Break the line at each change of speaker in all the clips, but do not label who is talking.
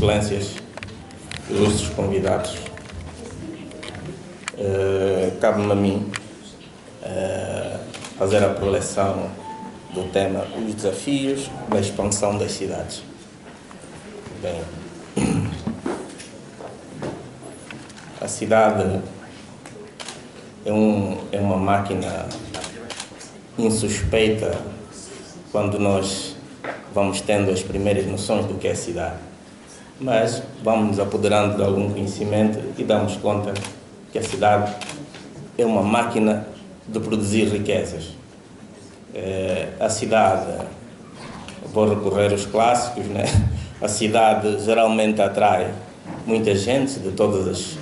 excelências, ilustres convidados, cabe-me a mim fazer a preleção do tema Os Desafios da Expansão das Cidades. Bem, a cidade é uma máquina insuspeita quando nós vamos tendo as primeiras noções do que é cidade. Mas vamos nos apoderando de algum conhecimento e damos conta que a cidade é uma máquina de produzir riquezas. A cidade, vou recorrer aos clássicos, né? A cidade geralmente atrai muita gente de todas as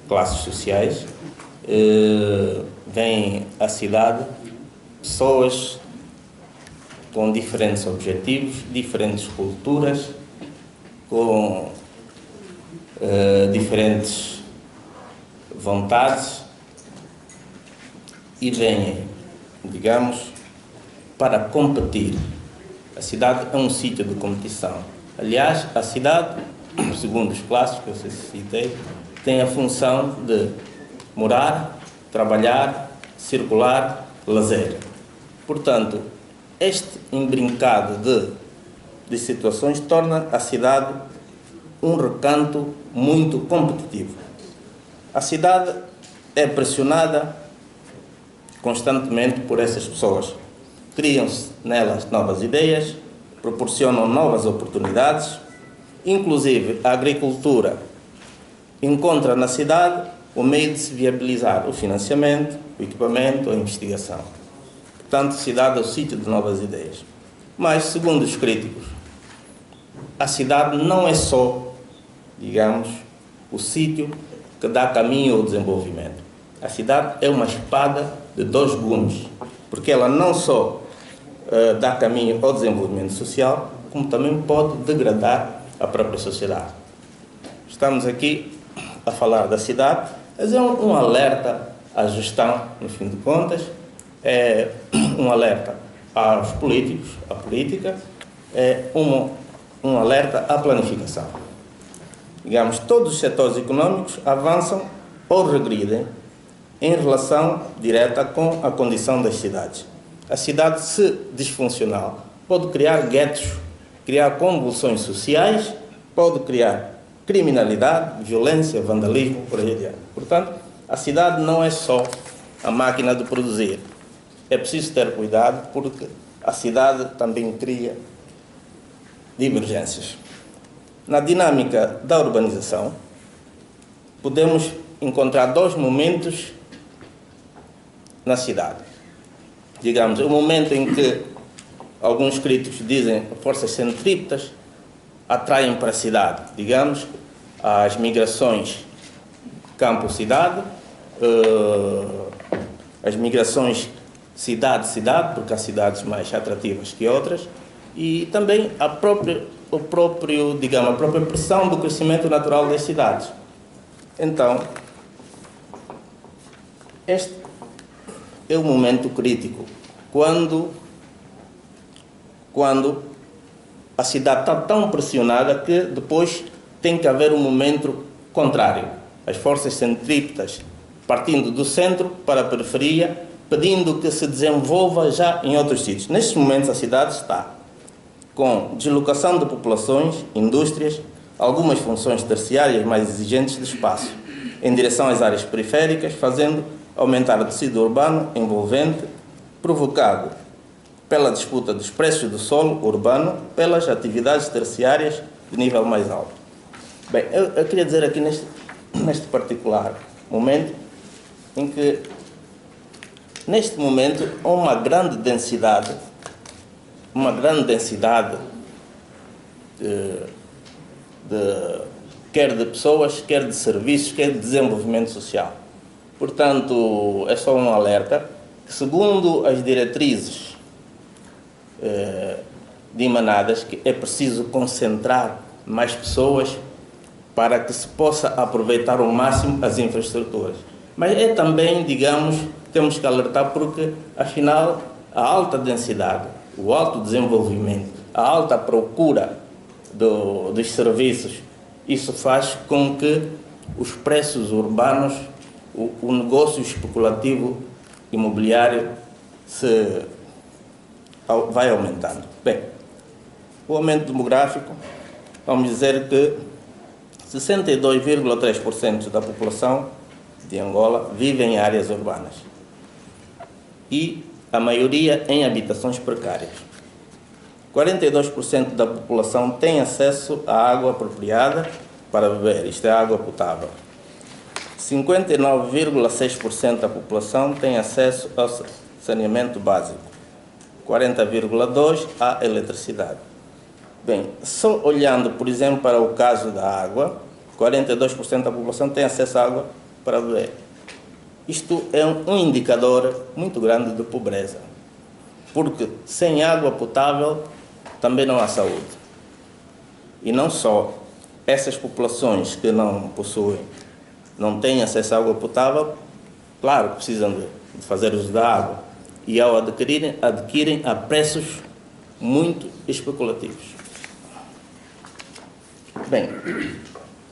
classes sociais. Vem à cidade pessoas com diferentes objetivos, diferentes culturas, com diferentes vontades e vêm, digamos, para competir. A cidade é um sítio de competição. Aliás, a cidade, segundo os clássicos que eu citei, tem a função de morar, trabalhar, circular, lazer. Portanto, este embrincado de situações torna a cidade um recanto muito competitivo. A cidade é pressionada constantemente por essas pessoas. Criam-se nelas novas ideias, proporcionam novas oportunidades, inclusive a agricultura encontra na cidade o meio de se viabilizar o financiamento, o equipamento, a investigação. Portanto, a cidade é o sítio de novas ideias. Mas, segundo os críticos, a cidade não é só, digamos, o sítio que dá caminho ao desenvolvimento. A cidade é uma espada de dois gumes, porque ela não só dá caminho ao desenvolvimento social, como também pode degradar a própria sociedade. Estamos aqui a falar da cidade, mas é um alerta à gestão, no fim de contas, é um alerta aos políticos, à política, é um alerta à planificação. Digamos, todos os setores econômicos avançam ou regridem em relação direta com a condição das cidades. A cidade, se disfuncional, pode criar guetos, criar convulsões sociais, pode criar criminalidade, violência, vandalismo, por aí adiante. Portanto, a cidade não é só a máquina de produzir. É preciso ter cuidado porque a cidade também cria divergências. Na dinâmica da urbanização, podemos encontrar dois momentos na cidade. Digamos, o momento em que alguns críticos dizem que forças centrípetas atraem para a cidade, digamos, as migrações campo-cidade, as migrações cidade-cidade, porque há cidades mais atrativas que outras, e também a própria pressão do crescimento natural das cidades. Então, este é o momento crítico, quando a cidade está tão pressionada que depois tem que haver um momento contrário. As forças centrípetas partindo do centro para a periferia, pedindo que se desenvolva já em outros sítios. Nestes momentos a cidade está com deslocação de populações, indústrias, algumas funções terciárias mais exigentes de espaço, em direção às áreas periféricas, fazendo aumentar o tecido urbano envolvente, provocado pela disputa dos preços do solo urbano, pelas atividades terciárias de nível mais alto. Bem, eu queria dizer aqui neste particular momento, em que, neste momento, há uma grande densidade quer de pessoas, quer de serviços, quer de desenvolvimento social. Portanto, é só um alerta que, segundo as diretrizes emanadas, que é preciso concentrar mais pessoas para que se possa aproveitar ao máximo as infraestruturas. Mas é também, digamos, temos que alertar porque, afinal, a alta densidade, o alto desenvolvimento, a alta procura dos serviços Isso faz com que os preços urbanos, o negócio especulativo imobiliário vai aumentando. Bem, o aumento demográfico, vamos dizer que 62,3% da população de Angola vive em áreas urbanas e a maioria em habitações precárias. 42% da população tem acesso à água apropriada para beber, isto é, água potável. 59,6% da população tem acesso ao saneamento básico, 40,2% à eletricidade. Bem, só olhando, por exemplo, para o caso da água, 42% da população tem acesso à água para beber. Isto é um indicador muito grande de pobreza, porque sem água potável também não há saúde. E não só essas populações que não têm acesso à água potável, claro, precisam de fazer uso da água, e ao adquirem a preços muito especulativos. Bem,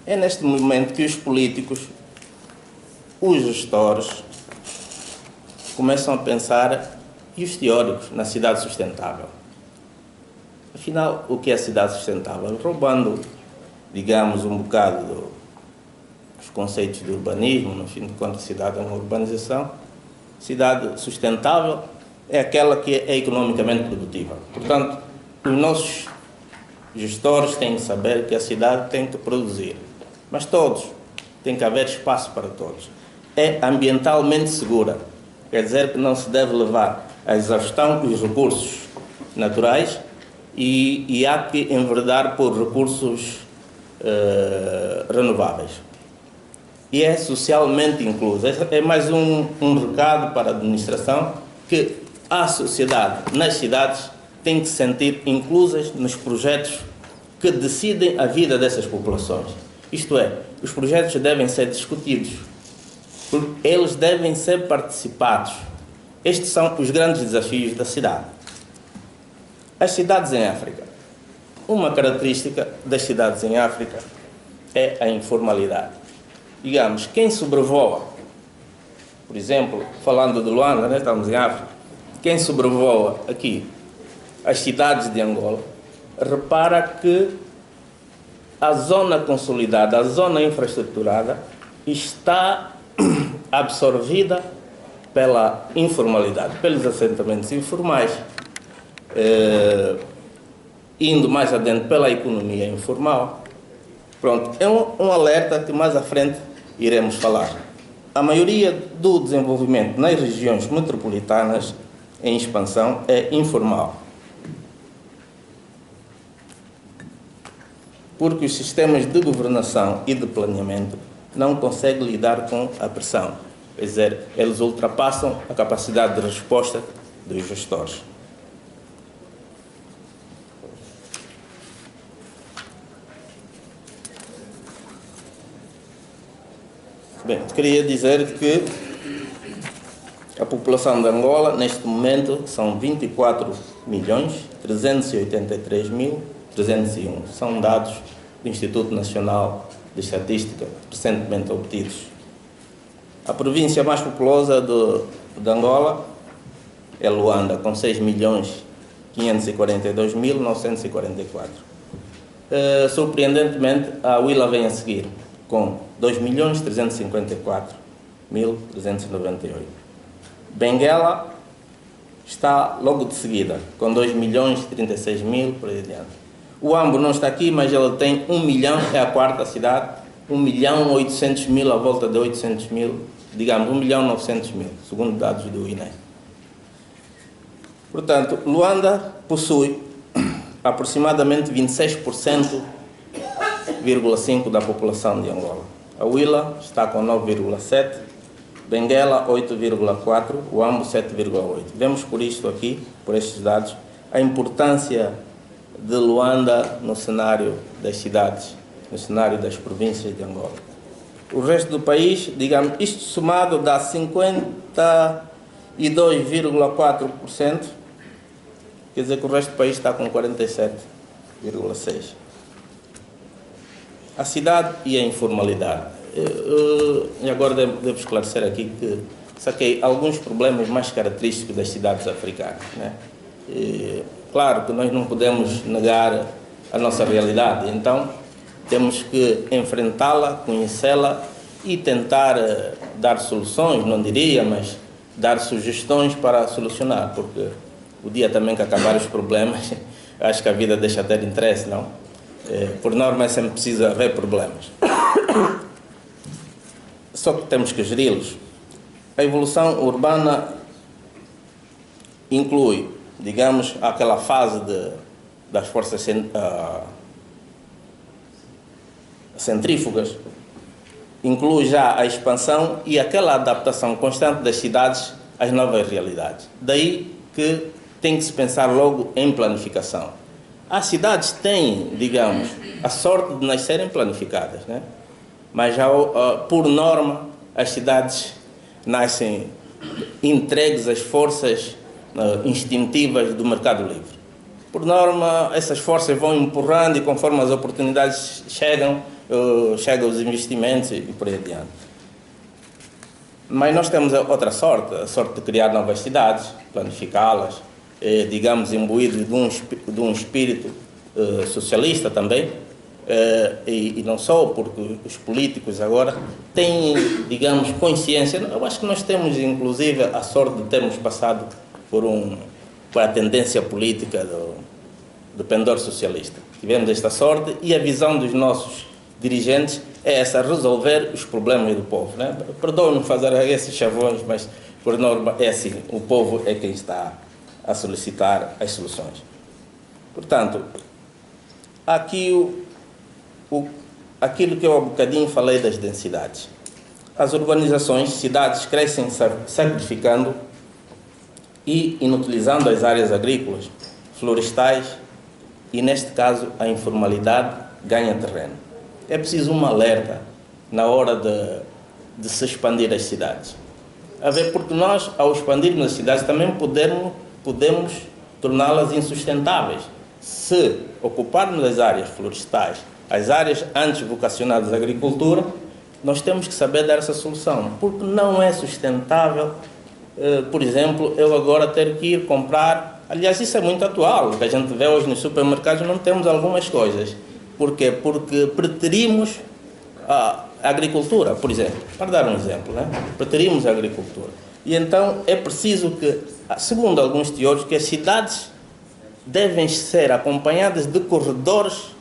é neste momento que os políticos, os gestores, começam a pensar, e os teóricos, na cidade sustentável. Afinal, o que é a cidade sustentável? Roubando, digamos, um bocado dos conceitos de urbanismo, no fim de contas, cidade é uma urbanização. Cidade sustentável é aquela que é economicamente produtiva. Portanto, os nossos gestores têm que saber que a cidade tem que produzir, mas todos, tem que haver espaço para todos. É ambientalmente segura, quer dizer que não se deve levar à exaustão os recursos naturais e há que enverdar por recursos renováveis. E é socialmente inclusa. É mais um recado para a administração, que a sociedade nas cidades tem que se sentir inclusas nos projetos que decidem a vida dessas populações. Isto é, os projetos devem ser discutidos, eles devem ser participados. Estes são os grandes desafios da cidade. As cidades em África. Uma característica das cidades em África é a informalidade. Digamos, quem sobrevoa, por exemplo, falando de Luanda, né, estamos em África, quem sobrevoa aqui as cidades de Angola, repara que a zona consolidada, a zona infraestruturada, está absorvida pela informalidade, pelos assentamentos informais, indo mais adentro pela economia informal. Pronto, é um alerta que mais à frente iremos falar. A maioria do desenvolvimento nas regiões metropolitanas em expansão é informal, porque os sistemas de governação e de planeamento não conseguem lidar com a pressão. Quer dizer, eles ultrapassam a capacidade de resposta dos gestores. Bem, queria dizer que a população de Angola, neste momento, são 24.383.301. São dados do Instituto Nacional de Estatística, recentemente obtidos. A província mais populosa de Angola é Luanda, com 6.542.944. Surpreendentemente, a Huila vem a seguir, com 2.354.398. Benguela está logo de seguida, com 2.036.000 por aí adiante. O Ambo não está aqui, mas ela tem 1 milhão, é a quarta cidade, 1.800.000, à volta de 800.000, digamos 1.900.000, segundo dados do INE. Portanto, Luanda possui aproximadamente 26,5% da população de Angola. A Huila está com 9,7%, Benguela 8,4%, o Ambo 7,8%. Vemos por isto aqui, por estes dados, a importância de Luanda no cenário das cidades, no cenário das províncias de Angola. O resto do país, digamos, isto somado dá 52,4%, quer dizer que o resto do país está com 47,6%. a cidade e a informalidade. E agora devo esclarecer aqui que saquei alguns problemas mais característicos das cidades africanas, né? Claro que nós não podemos negar a nossa realidade, então temos que enfrentá-la, conhecê-la e tentar dar soluções, não diria, mas dar sugestões para solucionar, porque o dia também que acabar os problemas, acho que a vida deixa de ter interesse, não? Por norma é sempre preciso haver problemas. Só que temos que geri-los. A evolução urbana inclui, digamos, aquela fase das forças centrífugas, inclui já a expansão e aquela adaptação constante das cidades às novas realidades. Daí que tem que se pensar logo em planificação. As cidades têm, digamos, a sorte de nascerem planificadas, né? Mas já, por norma, as cidades nascem entregues às forças instintivas do mercado livre. Por norma, essas forças vão empurrando e conforme as oportunidades chegam os investimentos e por aí adiante. Mas nós temos outra sorte, a sorte de criar novas cidades, planificá-las, digamos, imbuídos de um espírito socialista também, e não só, porque os políticos agora têm, digamos, consciência. Eu acho que nós temos, inclusive, a sorte de termos passado por a tendência política do pendor socialista. Tivemos esta sorte e a visão dos nossos dirigentes é essa, resolver os problemas do povo, né? Perdoem-me fazer esses chavões, mas por norma é assim, o povo é quem está a solicitar as soluções. Portanto, aqui aquilo que eu há bocadinho falei das densidades. As urbanizações, cidades crescem sacrificando e inutilizando as áreas agrícolas, florestais e, neste caso, a informalidade ganha terreno. É preciso um alerta na hora de se expandir as cidades. A ver, porque nós, ao expandirmos as cidades, também podemos torná-las insustentáveis. Se ocuparmos as áreas florestais, as áreas antes vocacionadas à agricultura, nós temos que saber dar essa solução, porque não é sustentável, por exemplo, eu agora ter que ir comprar. Aliás, isso é muito atual, o que a gente vê hoje nos supermercados, não temos algumas coisas. Por quê? Porque preterimos a agricultura, por exemplo, para dar um exemplo, né? Preterimos a agricultura. E então é preciso que, segundo alguns teóricos, que as cidades devem ser acompanhadas de corredores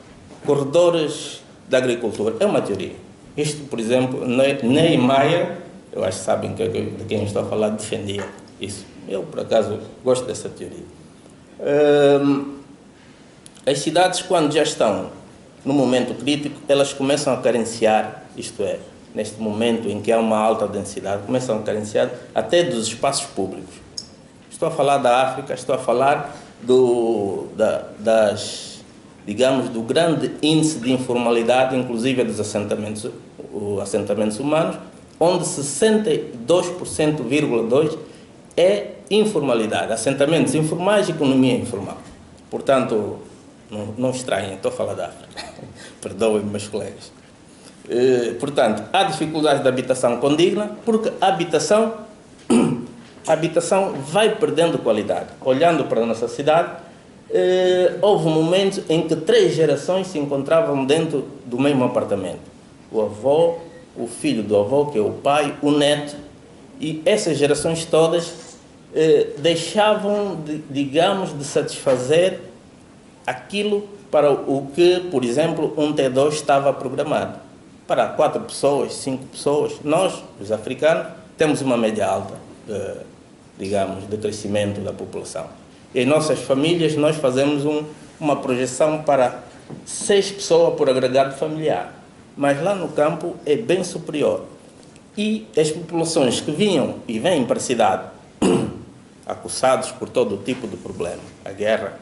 da agricultura. É uma teoria. Isto, por exemplo, Niemeyer, eu acho que sabem de quem estou a falar, defendia isso. Eu, por acaso, gosto dessa teoria. As cidades, quando já estão no momento crítico, elas começam a carenciar, isto é, neste momento em que há uma alta densidade, começam a carenciar até dos espaços públicos. Estou a falar da África, estou a falar digamos, do grande índice de informalidade, inclusive dos assentamentos humanos, onde 62,2% é informalidade, assentamentos informais e economia informal. Portanto, não estranhem, estou a falar da África. Perdoem-me, meus colegas. Portanto, há dificuldades de habitação condigna, porque a habitação vai perdendo qualidade. Olhando para a nossa cidade, houve momentos em que 3 gerações se encontravam dentro do mesmo apartamento. O avô, o filho do avô, que é o pai, o neto, e essas gerações todas deixavam, digamos, de satisfazer aquilo para o que, por exemplo, um T2 estava programado. Para 4 pessoas, 5 pessoas, nós, os africanos, temos uma média alta, digamos, de crescimento da população. Em nossas famílias, nós fazemos uma projeção para 6 pessoas por agregado familiar. Mas lá no campo é bem superior. E as populações que vinham e vêm para a cidade, acossados por todo tipo de problema, a guerra,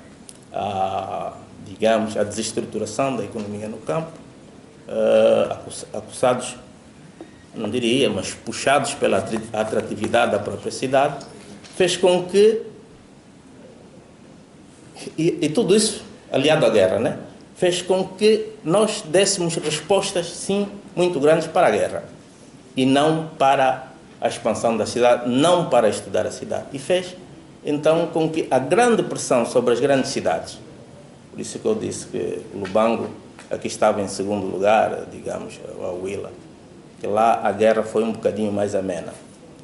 digamos, a desestruturação da economia no campo, acossados, não diria, mas puxados pela atratividade da própria cidade, fez com que, e tudo isso aliado à guerra, né? fez com que nós dessemos respostas, sim, muito grandes para a guerra e não para a expansão da cidade, não para estudar a cidade. E fez, então, com que a grande pressão sobre as grandes cidades, por isso que eu disse que Lubango aqui estava em segundo lugar, digamos, a Huila, que lá a guerra foi um bocadinho mais amena.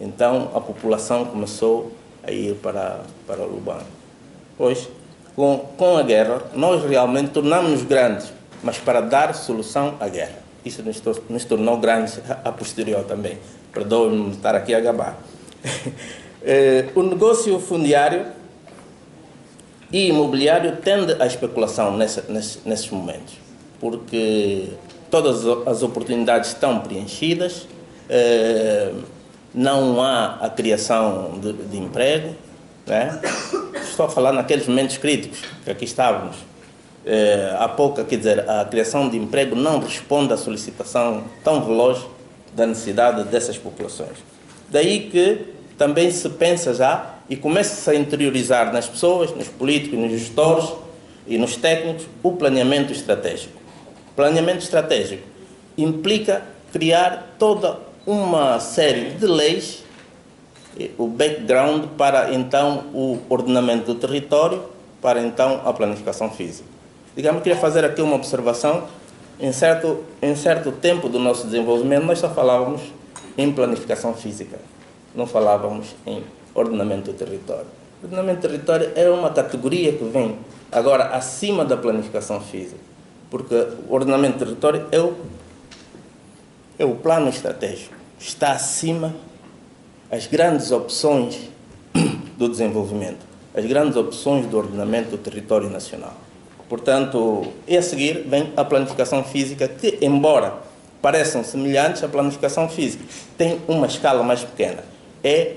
Então, a população começou a ir para Lubango. Pois, com a guerra, nós realmente tornamos-nos grandes, mas para dar solução à guerra. Isso nos tornou grandes a posterior também. Perdoe-me estar aqui a gabar. O negócio fundiário e imobiliário tende à especulação nesses momentos, porque todas as oportunidades estão preenchidas, não há a criação de emprego, né? Estou a falar naqueles momentos críticos que aqui estávamos. Há pouco, quer dizer, a criação de emprego não responde à solicitação tão veloz da necessidade dessas populações. Daí que também se pensa já e começa-se a interiorizar nas pessoas, nos políticos, nos gestores e nos técnicos o planeamento estratégico. Planeamento estratégico implica criar toda uma série de leis, o background para então o ordenamento do território, para então a planificação física. Digamos, queria fazer aqui uma observação. Em certo tempo do nosso desenvolvimento, nós só falávamos em planificação física, não falávamos em ordenamento do território. O ordenamento do território é uma categoria que vem agora acima da planificação física, porque o ordenamento do território é o plano estratégico, está acima as grandes opções do desenvolvimento, as grandes opções do ordenamento do território nacional. Portanto, e a seguir vem a planificação física, que, embora pareçam semelhantes, a planificação física tem uma escala mais pequena. É,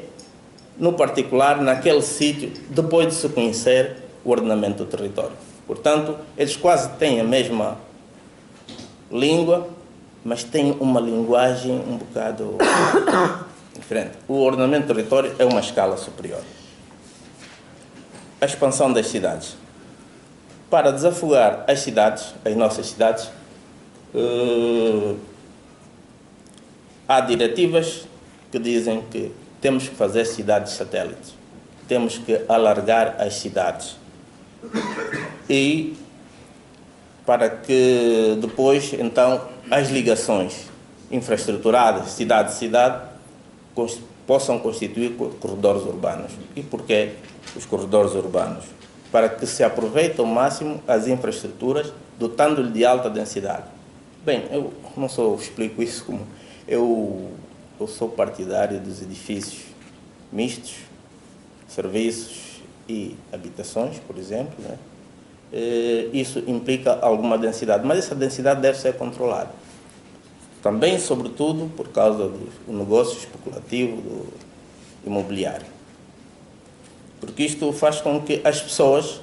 no particular, naquele sítio, depois de se conhecer o ordenamento do território. Portanto, eles quase têm a mesma língua, mas têm uma linguagem um bocado diferente. O ordenamento do território é uma escala superior. A expansão das cidades. Para desafogar as cidades, as nossas cidades, há diretivas que dizem que temos que fazer cidades satélites, temos que alargar as cidades, e para que depois, então, as ligações infraestruturadas, cidade-cidade, possam constituir corredores urbanos. E porquê os corredores urbanos? Para que se aproveite ao máximo as infraestruturas, dotando-lhe de alta densidade. Bem, eu não só explico isso como... Eu sou partidário dos edifícios mistos, serviços e habitações, por exemplo, né? Isso implica alguma densidade, mas essa densidade deve ser controlada. Também, sobretudo, por causa do negócio especulativo do imobiliário. Porque isto faz com que as pessoas,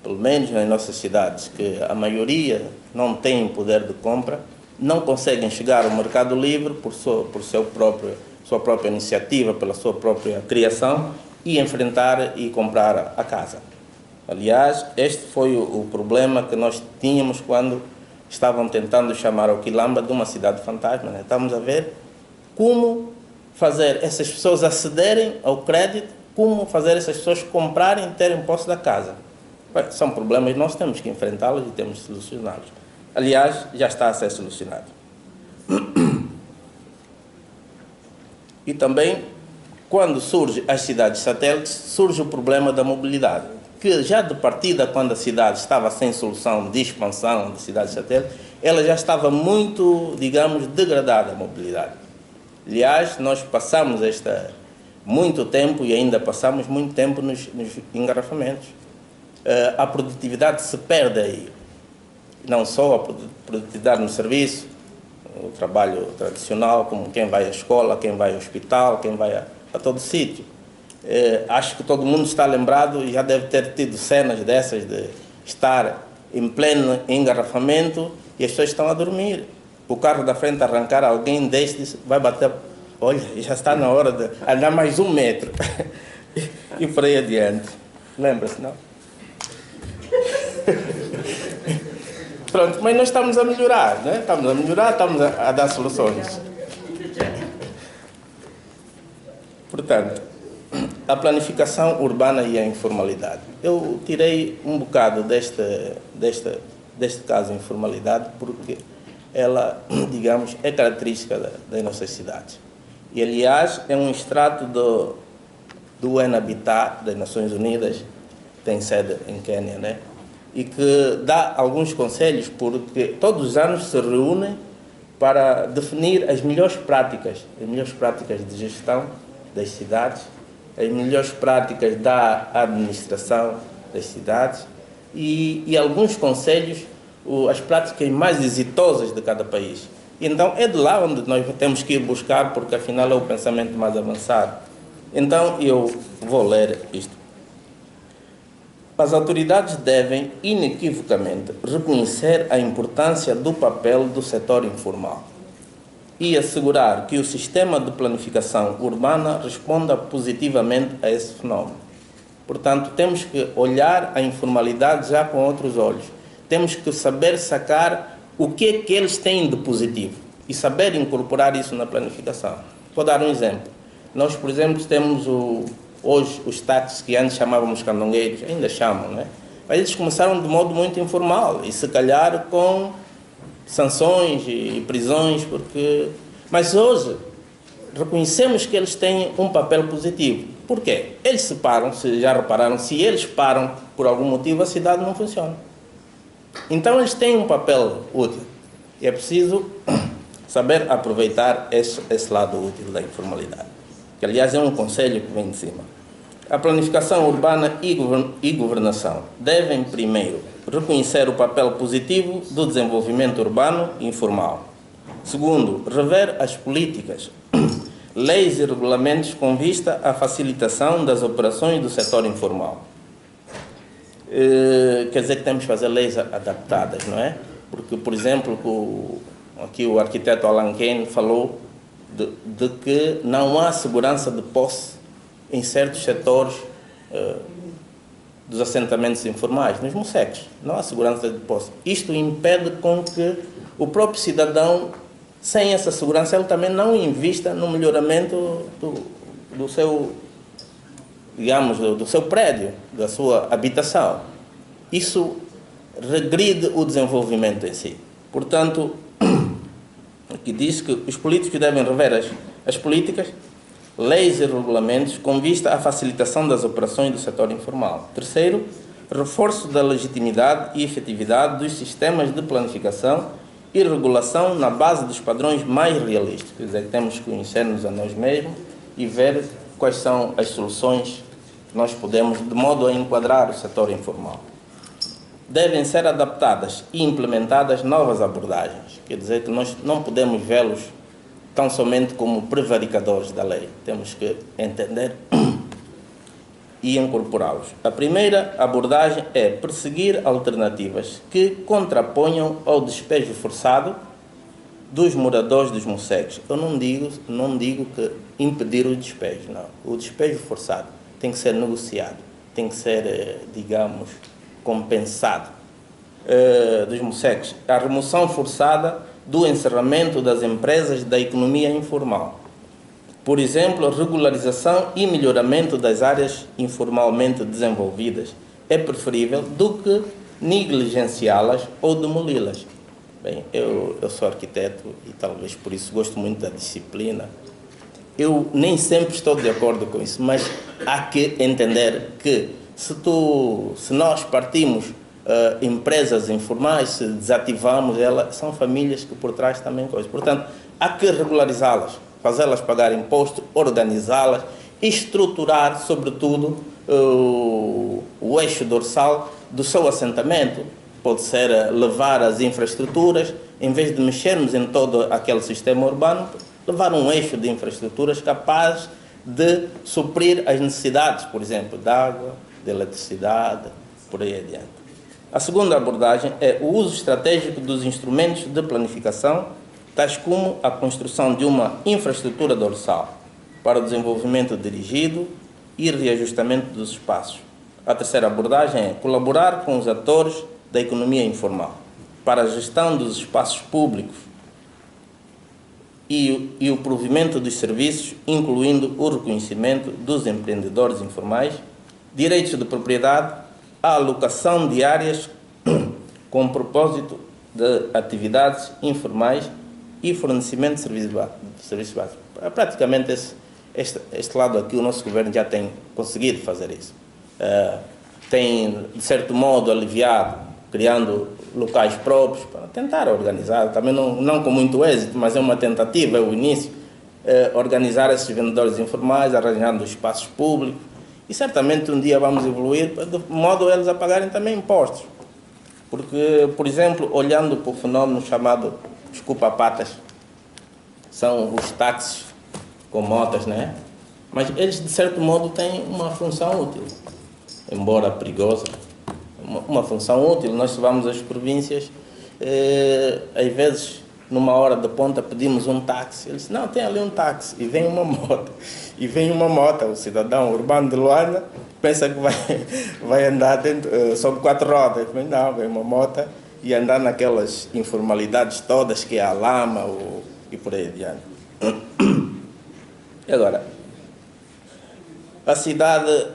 pelo menos nas nossas cidades, que a maioria não tem poder de compra, não conseguem chegar ao mercado livre por sua própria iniciativa, pela sua própria criação, e enfrentar e comprar a casa. Aliás, este foi o problema que nós tínhamos quando estavam tentando chamar o Quilamba de uma cidade fantasma, né? Estamos a ver como fazer essas pessoas acederem ao crédito, como fazer essas pessoas comprarem e terem posse da casa. Bem, são problemas, nós temos que enfrentá-los e temos que solucioná-los. Aliás, já está a ser solucionado. E também, quando surgem as cidades satélites, surge o problema da mobilidade, que já de partida, quando a cidade estava sem solução de expansão de cidades satélites, ela já estava muito, digamos, degradada a mobilidade. Aliás, nós passamos muito tempo e ainda passamos muito tempo nos engarrafamentos. A produtividade se perde aí. Não só a produtividade no serviço, o trabalho tradicional, como quem vai à escola, quem vai ao hospital, quem vai a todo sítio. Acho que todo mundo está lembrado e já deve ter tido cenas dessas de estar em pleno engarrafamento e as pessoas estão a dormir. O carro da frente arrancar, alguém destes vai bater, olha, já está na hora de andar mais 1 metro. E por aí adiante. Lembra-se, não? Pronto, mas nós estamos a melhorar, né? Estamos a melhorar, estamos a dar soluções. Portanto, a planificação urbana e a informalidade. Eu tirei um bocado deste caso de informalidade porque ela, digamos, é característica das nossas cidades. E, aliás, é um extrato do UN Habitat das Nações Unidas, que tem sede em Quênia, né? E que dá alguns conselhos, porque todos os anos se reúnem para definir as melhores práticas de gestão das cidades, as melhores práticas da administração das cidades e alguns conselhos, as práticas mais exitosas de cada país. Então é de lá onde nós temos que ir buscar, porque afinal é o pensamento mais avançado. Então eu vou ler isto. As autoridades devem inequivocamente reconhecer a importância do papel do setor informal e assegurar que o sistema de planificação urbana responda positivamente a esse fenómeno. Portanto, temos que olhar a informalidade já com outros olhos. Temos que saber sacar o que é que eles têm de positivo e saber incorporar isso na planificação. Vou dar um exemplo. Nós, por exemplo, temos hoje os táxis que antes chamávamos candongueiros, ainda chamam, né? Mas eles começaram de modo muito informal e se calhar com sanções e prisões, mas hoje reconhecemos que eles têm um papel positivo. Por quê? Eles se param, se já repararam, se eles param por algum motivo, a cidade não funciona. Então eles têm um papel útil e é preciso saber aproveitar esse lado útil da informalidade, que aliás é um conselho que vem de cima. A planificação urbana e governação devem primeiro reconhecer o papel positivo do desenvolvimento urbano e informal. Segundo, rever as políticas, leis e regulamentos com vista à facilitação das operações do setor informal. Quer dizer que temos que fazer leis adaptadas, não é? Porque, por exemplo, aqui o arquiteto Alan Kane falou de que não há segurança de posse em certos setores dos assentamentos informais, nos MUSECs, não há segurança de posse. Isto impede com que o próprio cidadão, sem essa segurança, ele também não invista no melhoramento do seu, digamos, do seu prédio, da sua habitação. Isso regride o desenvolvimento em si. Portanto, aqui diz que os políticos devem rever as políticas, leis e regulamentos com vista à facilitação das operações do setor informal. Terceiro, reforço da legitimidade e efetividade dos sistemas de planificação e regulação na base dos padrões mais realistas. Quer dizer, temos que conhecer-nos a nós mesmos e ver quais são as soluções que nós podemos, de modo a enquadrar o setor informal. Devem ser adaptadas e implementadas novas abordagens. Quer dizer que nós não podemos vê-los tão somente como prevaricadores da lei. Temos que entender e incorporá-los. A primeira abordagem é perseguir alternativas que contraponham ao despejo forçado dos moradores dos MUSECs. Eu não digo que impedir o despejo, não. O despejo forçado tem que ser negociado, tem que ser, digamos, compensado dos MUSECs. A remoção forçada do encerramento das empresas da economia informal. Por exemplo, a regularização e melhoramento das áreas informalmente desenvolvidas é preferível do que negligenciá-las ou demoli-las. Bem, eu sou arquiteto e talvez por isso gosto muito da disciplina. Eu nem sempre estou de acordo com isso, mas há que entender que se nós partimos empresas informais, se desativamos elas, são famílias que por trás também coisas. Portanto, há que regularizá-las, fazê-las pagar imposto, organizá-las, estruturar, sobretudo, o eixo dorsal do seu assentamento. Pode ser levar as infraestruturas, em vez de mexermos em todo aquele sistema urbano, levar um eixo de infraestruturas capaz de suprir as necessidades, por exemplo, de água, de eletricidade, por aí adiante. A segunda abordagem é o uso estratégico dos instrumentos de planificação, tais como a construção de uma infraestrutura dorsal para o desenvolvimento dirigido e reajustamento dos espaços. A terceira abordagem é colaborar com os atores da economia informal. para a gestão dos espaços públicos e o provimento dos serviços, incluindo o reconhecimento dos empreendedores informais, direitos de propriedade, a alocação de áreas com propósito de atividades informais e fornecimento de serviços básicos. Praticamente este lado aqui o nosso governo já tem conseguido fazer isso. Tem, de certo modo, aliviado, criando locais próprios para tentar organizar, também não com muito êxito, mas é uma tentativa, é o início, organizar esses vendedores informais, arranjando espaços públicos, e certamente um dia vamos evoluir de modo a eles a pagarem também impostos. Porque, por exemplo, olhando para o fenómeno chamado desculpa-patas, são os táxis com motas, né? Mas eles, de certo modo, têm uma função útil, embora perigosa. Uma função útil. Nós vamos às províncias, às vezes, numa hora de ponta, pedimos um táxi. Eles dizem, não, tem ali um táxi, e vem uma moto. E vem uma moto, o cidadão urbano de Luanda pensa que vai andar sobre 4 rodas. Mas não, vem uma moto e andar naquelas informalidades todas, que é a lama e por aí adiante. E agora, a cidade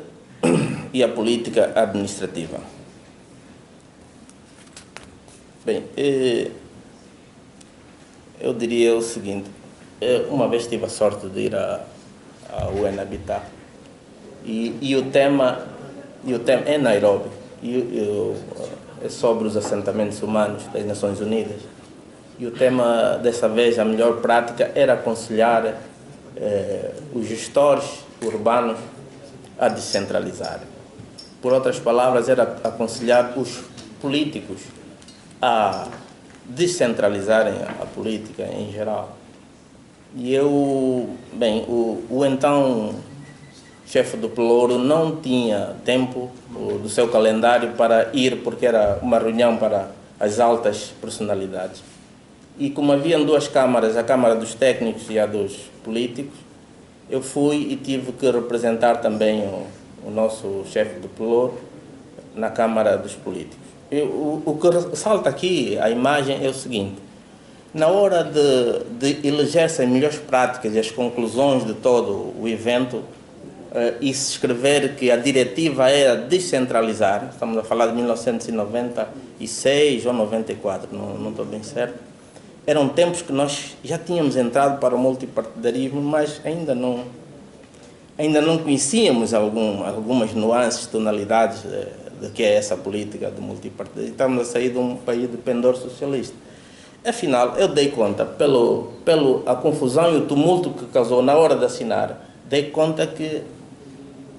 e a política administrativa. Bem, eu diria o seguinte, uma vez tive a sorte de ir à UN Habitat e o tema é Nairobi, é sobre os assentamentos humanos das Nações Unidas, e o tema dessa vez, a melhor prática, era aconselhar os gestores urbanos a descentralizarem. Por outras palavras, era aconselhar os políticos a descentralizarem a política em geral. E o então chefe do Pelouro não tinha tempo do seu calendário para ir, porque era uma reunião para as altas personalidades. E como haviam 2 câmaras, a Câmara dos Técnicos e a dos Políticos, eu fui e tive que representar também o nosso chefe do Pelouro na Câmara dos Políticos. O que salta aqui, a imagem, é o seguinte: na hora de eleger-se as melhores práticas e as conclusões de todo o evento, e se escrever que a diretiva era descentralizar, estamos a falar de 1996 ou 94, não estou bem certo, eram tempos que nós já tínhamos entrado para o multipartidarismo, mas ainda não conhecíamos algumas nuances, tonalidades de que é essa política de multipartidarismo. Estamos a sair de um país de pendor socialista. Afinal, eu dei conta, pela confusão e o tumulto que causou na hora de assinar, dei conta que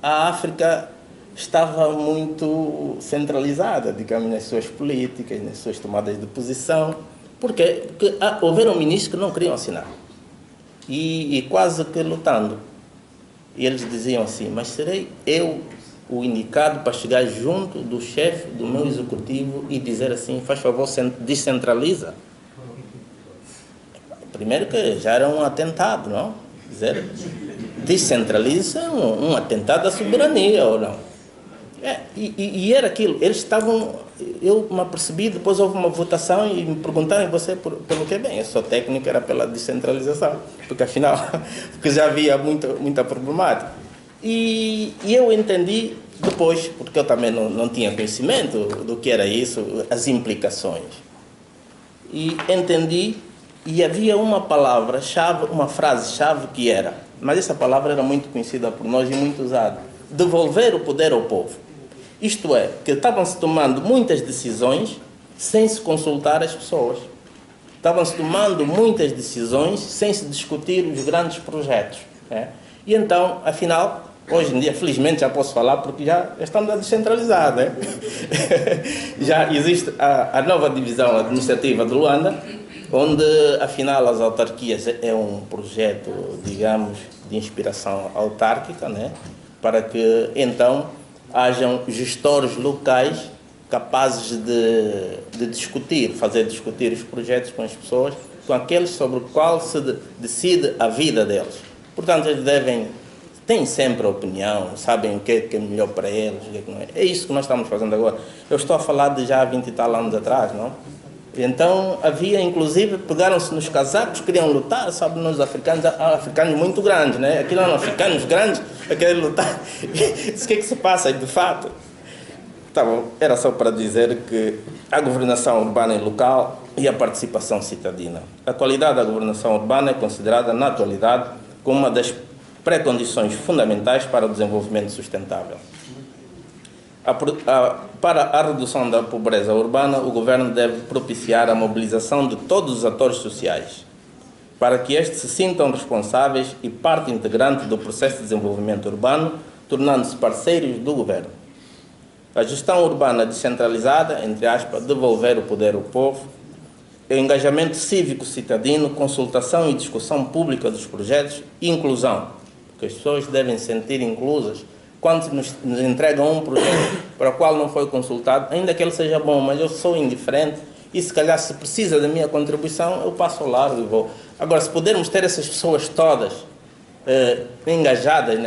a África estava muito centralizada, digamos, nas suas políticas, nas suas tomadas de posição. Por quê? Porque houveram ministros que não queriam assinar. E quase que lutando. E eles diziam assim, mas serei eu o indicado para chegar junto do chefe do meu executivo e dizer assim, faz favor, descentraliza? Primeiro que já era um atentado, não? Dizer, descentraliza é um atentado à soberania, ou não? E era aquilo, eles estavam, eu me apercebi, depois houve uma votação e me perguntaram, você pelo que? Bem, eu sou técnico, era pela descentralização, porque afinal, porque já havia muita problemática. E eu entendi depois, porque eu também não tinha conhecimento do que era isso, as implicações. E entendi, e havia uma palavra-chave, uma frase-chave que era, mas essa palavra era muito conhecida por nós e muito usada: devolver o poder ao povo. Isto é, que estavam-se tomando muitas decisões sem se consultar as pessoas. Estavam-se tomando muitas decisões sem se discutir os grandes projetos. Né? E então, afinal, hoje em dia, felizmente já posso falar, porque já estamos a descentralizar. Né? Já existe a nova divisão administrativa de Luanda, onde, afinal, as autarquias é um projeto, digamos, de inspiração autárquica, né? Para que, então, hajam gestores locais capazes de discutir, fazer discutir os projetos com as pessoas, com aqueles sobre o qual se decide a vida deles. Portanto, eles têm sempre a opinião, sabem o que é melhor para eles, o que não é. É isso que nós estamos fazendo agora. Eu estou a falar de já há 20 e tal anos atrás, não? Então havia, inclusive, pegaram-se nos casacos, queriam lutar, sabe, nos africanos, há africanos muito grandes, né? Aqui não eram africanos grandes a querer lutar. O que é que se passa, de fato? Tá bom, era só para dizer que a governação urbana e local e a participação cidadina. A qualidade da governação urbana é considerada, na atualidade, como uma das pré-condições fundamentais para o desenvolvimento sustentável. Para a redução da pobreza urbana, o governo deve propiciar a mobilização de todos os atores sociais, para que estes se sintam responsáveis e parte integrante do processo de desenvolvimento urbano, tornando-se parceiros do governo. A gestão urbana descentralizada, entre aspas, devolver o poder ao povo, o engajamento cívico-cidadino, consultação e discussão pública dos projetos e inclusão, porque as pessoas devem se sentir inclusas quando nos entregam um projeto para o qual não foi consultado, ainda que ele seja bom, mas eu sou indiferente e se calhar se precisa da minha contribuição, eu passo ao largo e vou. Agora, se pudermos ter essas pessoas todas engajadas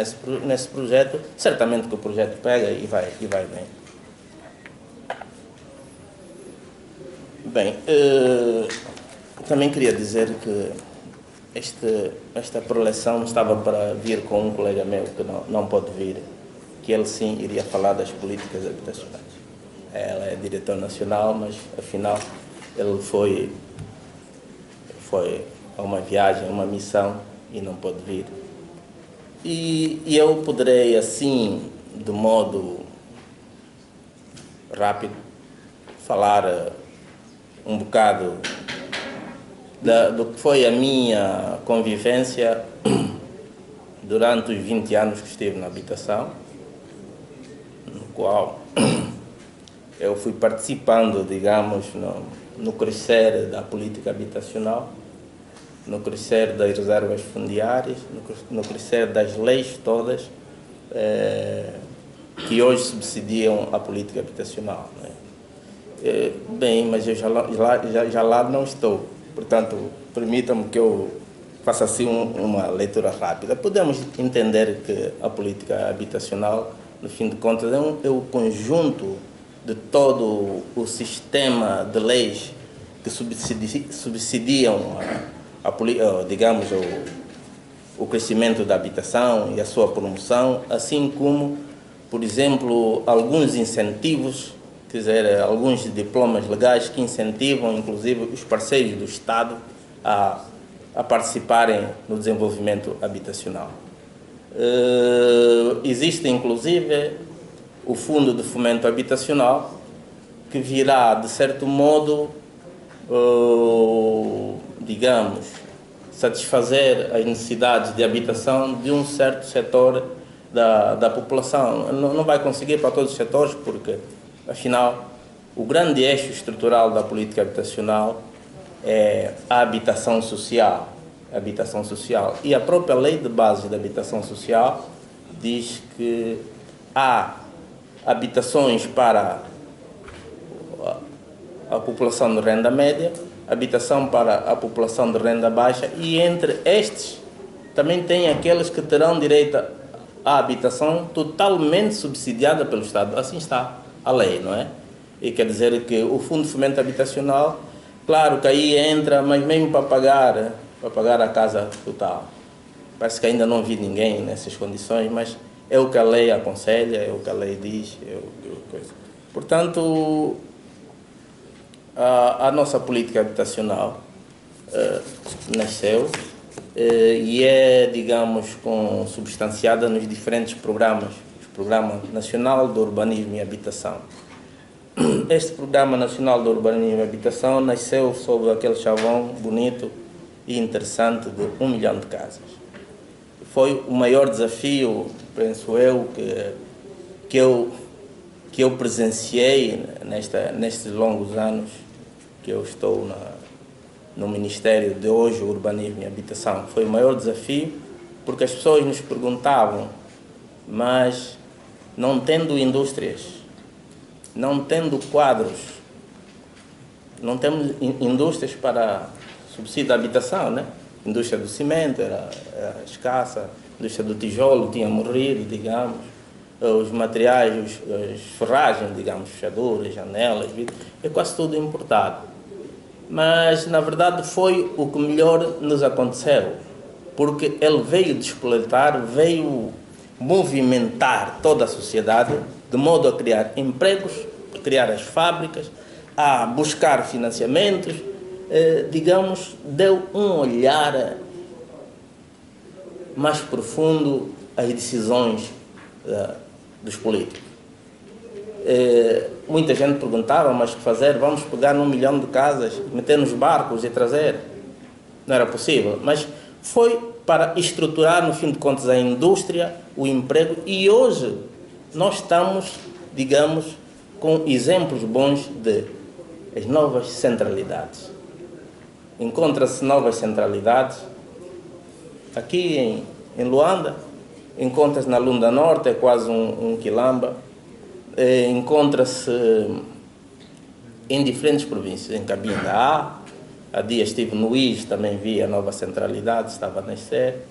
nesse projeto, certamente que o projeto pega e vai bem. Bem, também queria dizer que esta preleção estava para vir com um colega meu que não pode vir, que ele sim iria falar das políticas habitacionais. Ela é diretor nacional, mas afinal ele foi a uma viagem, a uma missão e não pode vir. E eu poderei assim, de modo rápido, falar um bocado do que foi a minha convivência durante os 20 anos que estive na habitação, no qual eu fui participando, digamos, no crescer da política habitacional, no crescer das reservas fundiárias, no crescer das leis todas que hoje subsidiam a política habitacional, né? Bem, mas eu já lá não estou. Portanto, permitam-me que eu faça assim uma leitura rápida. Podemos entender que a política habitacional, no fim de contas, é o conjunto de todo o sistema de leis que subsidiam digamos, o crescimento da habitação e a sua promoção, assim como, por exemplo, alguns incentivos, quer dizer, alguns diplomas legais que incentivam, inclusive, os parceiros do Estado a participarem no desenvolvimento habitacional. Existe, inclusive, o Fundo de Fomento Habitacional, que virá, de certo modo, digamos, satisfazer as necessidades de habitação de um certo setor da população. Não vai conseguir para todos os setores, porque, afinal, o grande eixo estrutural da política habitacional é a habitação social. E a própria lei de base da habitação social diz que há habitações para a população de renda média, habitação para a população de renda baixa, e entre estes também tem aqueles que terão direito à habitação totalmente subsidiada pelo Estado. Assim está a lei, não é? E quer dizer que o Fundo de Fomento Habitacional, claro que aí entra, mas mesmo para pagar a casa total. Parece que ainda não vi ninguém nessas condições, mas é o que a lei aconselha, é o que a lei diz. Portanto, a nossa política habitacional nasceu e é, digamos, substanciada nos diferentes programas. O Programa Nacional de Urbanismo e Habitação. Este Programa Nacional de Urbanismo e Habitação nasceu sob aquele chavão bonito e interessante de 1 milhão de casas. Foi o maior desafio, penso eu, que eu presenciei nestes longos anos que eu estou no Ministério de hoje, Urbanismo e Habitação. Foi o maior desafio, porque as pessoas nos perguntavam, mas não tendo indústrias, não tendo quadros, não temos indústrias para subsídio da habitação, né? A indústria do cimento era escassa, a indústria do tijolo tinha morrido, digamos, os materiais, as ferragens, digamos, fechaduras, janelas, vidros, é quase tudo importado. mas na verdade foi o que melhor nos aconteceu, porque ele veio despletar, veio movimentar toda a sociedade, de modo a criar empregos, a criar as fábricas, a buscar financiamentos, digamos, deu um olhar mais profundo às decisões dos políticos. Muita gente perguntava, mas o que fazer? Vamos pegar 1 milhão de casas, meter nos barcos e trazer? Não era possível, mas foi para estruturar, no fim de contas, a indústria, o emprego, e hoje nós estamos, digamos, com exemplos bons de as novas centralidades. Encontra-se novas centralidades aqui em Luanda, encontra-se na Lunda Norte, é quase um quilamba, encontra-se em diferentes províncias, em Cabinda há dias estive no IS, também vi a nova centralidade, estava a nascer,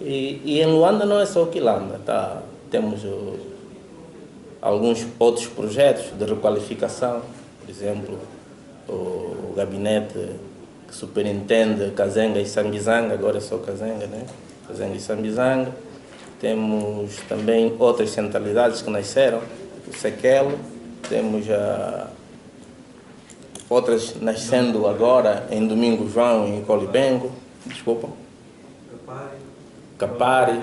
e em Luanda não é só o quilamba, temos alguns outros projetos de requalificação, por exemplo, o gabinete que superintende Kazenga e Sambizanga, agora é só Kazenga, né? Kazenga e Sambizanga. Temos também outras centralidades que nasceram, o Sequelo, temos outras nascendo agora em Domingo João e em Colibengo, desculpa. Capari,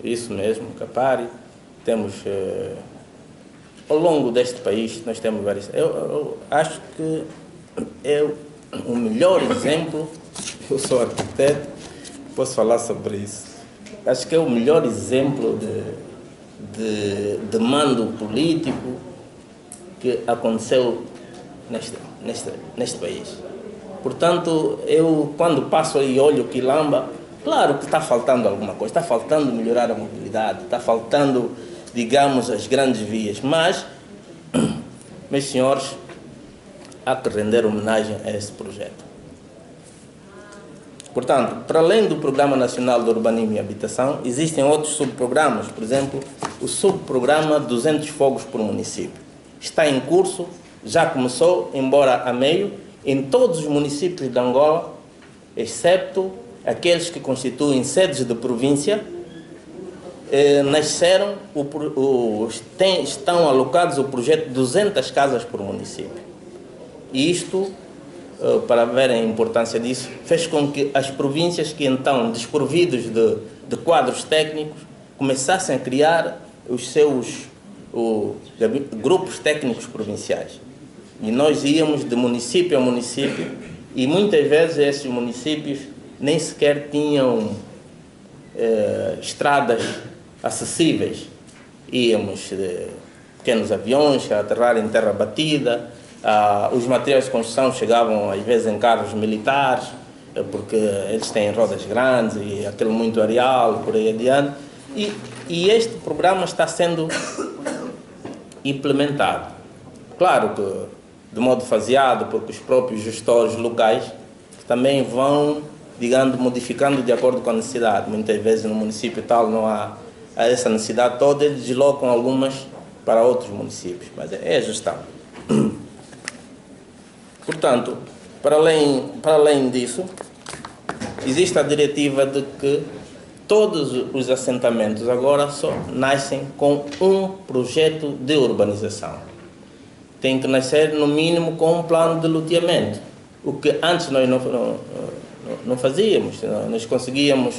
isso mesmo, Capari. Temos, ao longo deste país, nós temos vários. Eu acho que é o melhor exemplo, eu sou arquiteto, posso falar sobre isso. Acho que é o melhor exemplo de mando político que aconteceu neste país. Portanto, eu quando passo e olho o Quilamba, claro que está faltando alguma coisa, está faltando melhorar a mobilidade, está faltando, digamos, as grandes vias, mas, meus senhores, há que render homenagem a esse projeto. Portanto, para além do Programa Nacional de Urbanismo e Habitação, existem outros subprogramas, por exemplo, o subprograma 200 fogos por município. Está em curso, já começou, embora a meio, em todos os municípios de Angola, exceto aqueles que constituem sedes de província, nasceram, estão alocados o projeto 200 casas por município. E isto, para ver a importância disso, fez com que as províncias que então, desprovidos de quadros técnicos, começassem a criar os seus grupos técnicos provinciais. E nós íamos de município a município e muitas vezes esses municípios nem sequer tinham estradas acessíveis. Íamos de pequenos aviões a aterrar em terra batida, os materiais de construção chegavam às vezes em carros militares, porque eles têm rodas grandes e aquele muito areal, por aí adiante. E este programa está sendo implementado. Claro que de modo faseado, porque os próprios gestores locais também vão, digamos, modificando de acordo com a necessidade. Muitas vezes no município tal não há essa necessidade toda, eles deslocam algumas para outros municípios, mas é a gestão. Portanto, para além disso, existe a diretiva de que todos os assentamentos agora só nascem com um projeto de urbanização. Tem que nascer, no mínimo, com um plano de loteamento, o que antes nós não fazíamos. Nós conseguíamos,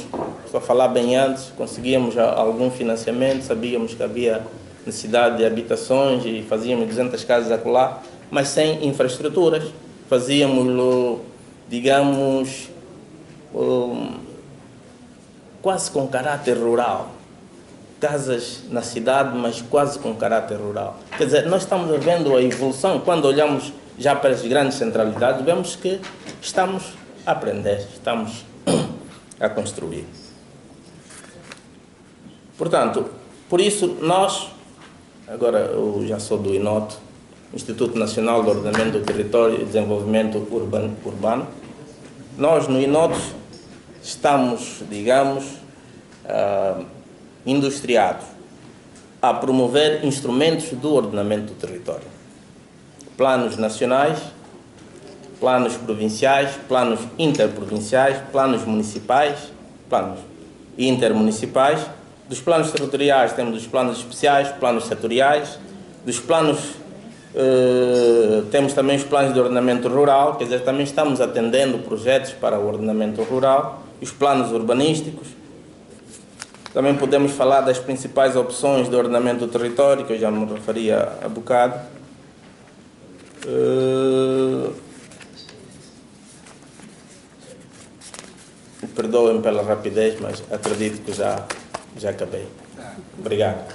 só falar bem antes, conseguíamos algum financiamento, sabíamos que havia necessidade de habitações e fazíamos 200 casas acolá, mas sem infraestruturas. Fazíamos, digamos, quase com caráter rural. Casas na cidade, mas quase com caráter rural. Quer dizer, nós estamos vendo a evolução. Quando olhamos já para as grandes centralidades, vemos que estamos a aprender, estamos a construir. Portanto, por isso nós, agora eu já sou do INOT, Instituto Nacional de Ordenamento do Território e Desenvolvimento Urbano, nós no INOT estamos, digamos, industriados a promover instrumentos do ordenamento do território. Planos nacionais, planos provinciais, planos interprovinciais, planos municipais, planos intermunicipais. Dos planos territoriais temos os planos especiais, planos setoriais. Dos planos, temos também os planos de ordenamento rural, quer dizer, também estamos atendendo projetos para o ordenamento rural. Os planos urbanísticos. Também podemos falar das principais opções de ordenamento do território, que eu já me referi há bocado. Perdoem pela rapidez, mas acredito que já acabei. Obrigado.